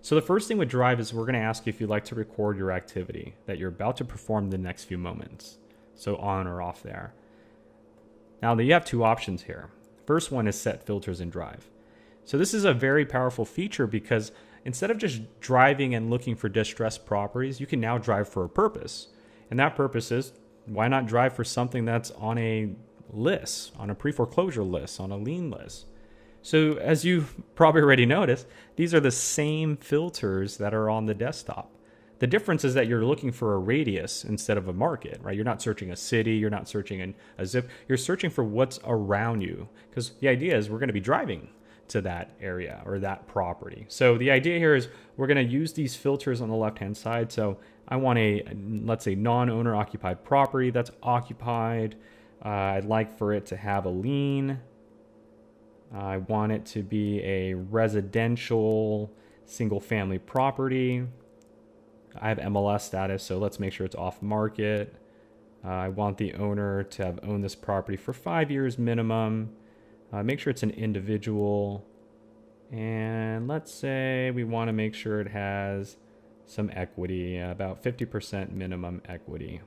So the first thing with Drive is we're going to ask you if you'd like to record your activity that you're about to perform the next few moments. So on or off there. Now you have two options here. First one is set filters in Drive. So this is a very powerful feature because instead of just driving and looking for distressed properties, you can now drive for a purpose. And that purpose is, why not drive for something that's on a list, on a pre-foreclosure list, on a lien list? So as you've probably already noticed, these are the same filters that are on the desktop. The difference is that you're looking for a radius instead of a market, right? You're not searching a city, you're not searching a zip, you're searching for what's around you. Because the idea is we're going to be driving to that area or that property. So the idea here is we're going to use these filters on the left-hand side. So I want a, let's say, non-owner occupied property that's occupied. I'd like for it to have a lien. I want it to be a residential single-family property. I have MLS status, so let's make sure it's off market. I want the owner to have owned this property for 5 years minimum. Make sure it's an individual. And let's say we want to make sure it has some equity, about 50% minimum equity.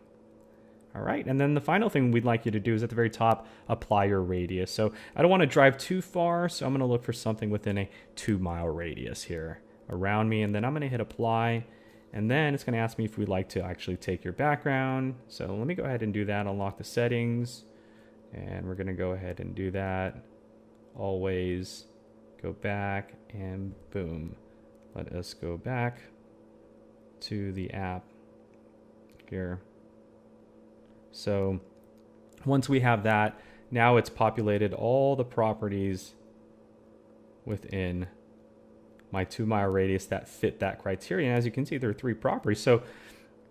All right, and then the final thing we'd like you to do is at the very top, apply your radius. So I don't want to drive too far, so I'm going to look for something within a 2-mile radius here around me, and then I'm going to hit apply. And then it's going to ask me if we'd like to actually take your background. So let me go ahead and do that, unlock the settings. And we're going to go ahead and do that. Always go back and boom. Let us go back to the app here. So once we have that, now it's populated all the properties within my 2-mile radius that fit that criteria. And as you can see, there are 3 properties. So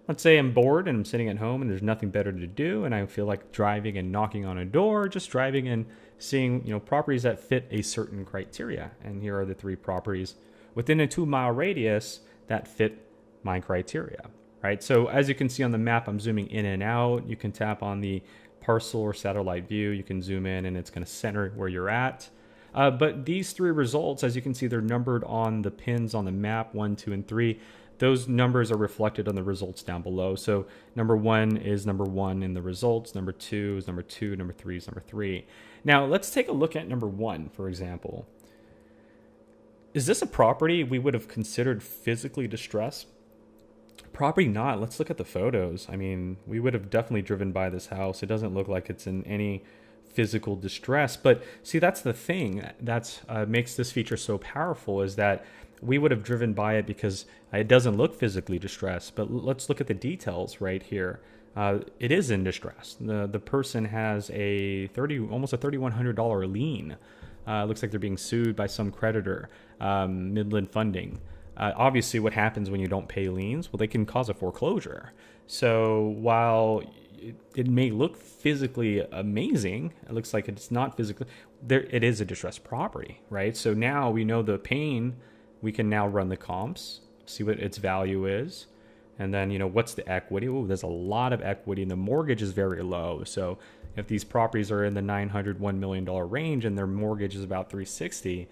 let's say I'm bored and I'm sitting at home and there's nothing better to do, and I feel like driving and knocking on a door, just driving and seeing, properties that fit a certain criteria. And here are the 3 properties within a 2-mile radius that fit my criteria, right? So as you can see on the map, I'm zooming in and out. You can tap on the parcel or satellite view. You can zoom in and it's going to center where you're at. But these 3 results, as you can see, they're numbered on the pins on the map, 1, 2, and 3. Those numbers are reflected on the results down below. So number 1 is number 1 in the results. Number 2 is number 2. Number 3 is number 3. Now let's take a look at number 1, for example. Is this a property we would have considered physically distressed? Probably not. Let's look at the photos. I mean, we would have definitely driven by this house. It doesn't look like it's in any physical distress. But see, that's the thing that makes this feature so powerful, is that we would have driven by it because it doesn't look physically distressed. But let's look at the details right here. It is in distress. The person has almost a $3,100 lien. Looks like they're being sued by some creditor, Midland Funding. Obviously, what happens when you don't pay liens? Well, they can cause a foreclosure. So while it may look physically amazing, it looks like it's not physically, it is a distressed property, right? So now we know the pain. We can now run the comps, see what its value is. And then, what's the equity? Oh, there's a lot of equity, and the mortgage is very low. So if these properties are in the $901 million range and their mortgage is about $360,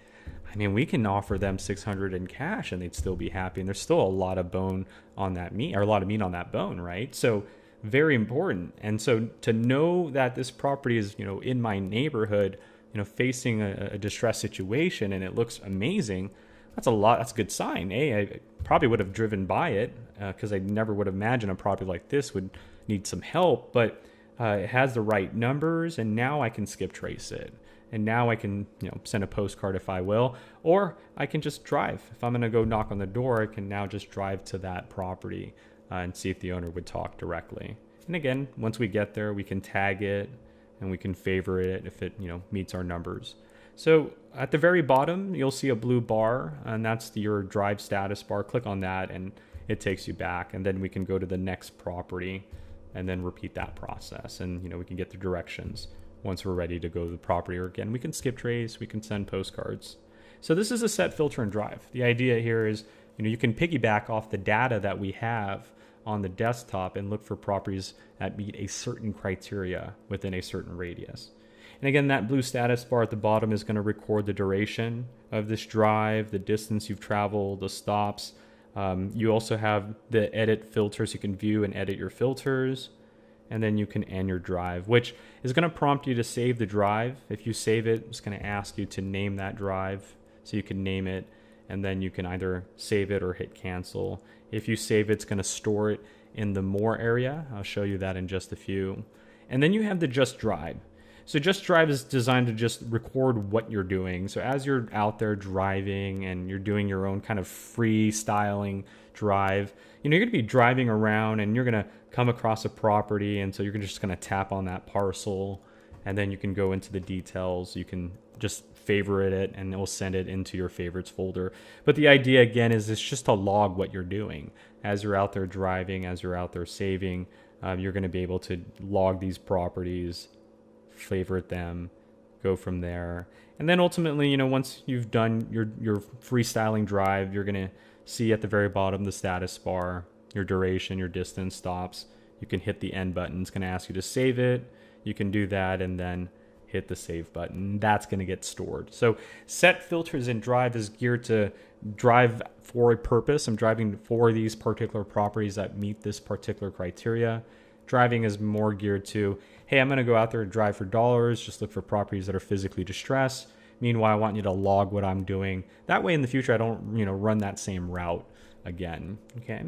I mean, we can offer them $600 in cash and they'd still be happy. And there's still a lot of bone on that meat, or a lot of meat on that bone, right? So very important. And so to know that this property is, in my neighborhood, facing a distressed situation, and it looks amazing, that's a good sign. I probably would have driven by it because I never would have imagined a property like this would need some help, but it has the right numbers, and now I can skip trace it. And now I can, send a postcard if I will, or I can just drive. If I'm going to go knock on the door, I can now just drive to that property and see if the owner would talk directly. And again, once we get there, we can tag it and we can favorite it if it, meets our numbers. So at the very bottom, you'll see a blue bar, and that's your drive status bar. Click on that and it takes you back. And then we can go to the next property and then repeat that process. And, we can get the directions once we're ready to go to the property. Or again, we can skip trace, we can send postcards. So this is a set filter and drive. The idea here is, you can piggyback off the data that we have on the desktop and look for properties that meet a certain criteria within a certain radius. And again, that blue status bar at the bottom is going to record the duration of this drive, the distance you've traveled, the stops. You also have the edit filters. You can view and edit your filters. And then you can end your drive, which is going to prompt you to save the drive. If you save it, it's going to ask you to name that drive. So you can name it, and then you can either save it or hit cancel. If you save it, it's going to store it in the more area. I'll show you that in just a few. And then you have the just drive. So just drive is designed to just record what you're doing. So as you're out there driving and you're doing your own kind of freestyling drive, you're going to be driving around and you're going to come across a property, and so you're just going to tap on that parcel, and then you can go into the details. You can just favorite it and it will send it into your favorites folder. But the idea again is it's just to log what you're doing as you're out there driving, as you're out there saving. You're going to be able to log these properties, favorite them, go from there. And then ultimately, once you've done your freestyling drive, you're going to see at the very bottom the status bar, your duration, your distance, stops. You can hit the end button. It's going to ask you to save it. You can do that and then hit the save button. That's going to get stored. So set filters in drive is geared to drive for a purpose. I'm driving for these particular properties that meet this particular criteria. Driving is more geared to, hey, I'm going to go out there and drive for dollars, just look for properties that are physically distressed. Meanwhile, I want you to log what I'm doing. That way in the future, I don't, run that same route again, okay?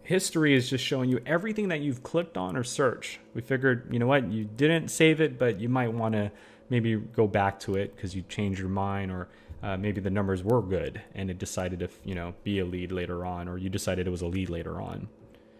History is just showing you everything that you've clicked on or searched. We figured, you didn't save it, but you might want to maybe go back to it because you changed your mind, or maybe the numbers were good and it decided to, be a lead later on, or you decided it was a lead later on.